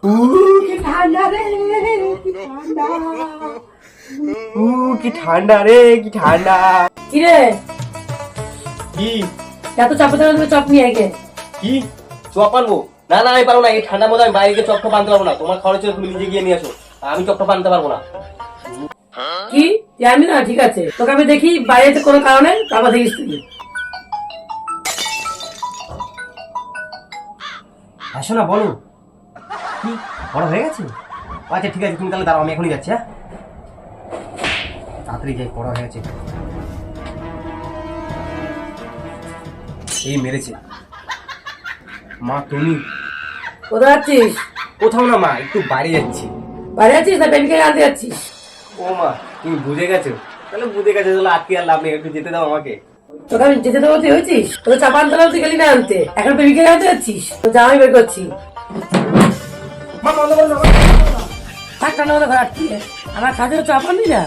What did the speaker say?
কি ঠান্ডা রে, কি ঠান্ডা। কি ঠান্ডা রে, কি ঠান্ডা। কি রে, কি এত চাপা চাপা চপ নিয়ে আগে। কি চপ আনবো? না না, আমি পারবো না। এই ঠান্ডার মধ্যে আমি বাইরে গিয়ে চপটা আনতে পারবো না। তোমার খাওয়ার ছিল, তুমি নিজে গিয়ে নিয়ে আসো। আমি চপটা আনতে পারবো না। কি জানি না, ঠিক আছে, তোকে আমি দেখি বাইরে কোনো কারণে, তারপর দেখিস তুই। আসো না, বলো কি বড় হয়ে গেছে? আচ্ছা ঠিক আছে, তুমি তাহলে দাঁড়াও, আমি এখনই যাচ্ছি। হ্যাঁ, তাড়াতাড়ি যাই, বড় হয়ে গেছে। এই মেরেছে। মা তুমি কোথায় যাচ্ছিস? কোথাও না মা, একটু বাইরে যাচ্ছি। বাইরে যাচ্ছিস না প্রেমিকা আনতে যাচ্ছিস? ও মা, তুমি বুঝে গেছো? তাহলে বুঝে গেছো, তাহলে আজকে আর লাভ নেই, একটু যেতে দাও আমাকে। তোকে আমি যেতে দেবো, তুই হয়েছিস? তোকে চাপা আনতে তুই গেলি না আনতে, এখন প্রেমিকা আনতে যাচ্ছিস? তো যা, আমি বের করছি। মা বন্ধ করো না, থাক, ঠান্ডা মতো ঘর আটকে, আমার কাজের চাপ আনবি না।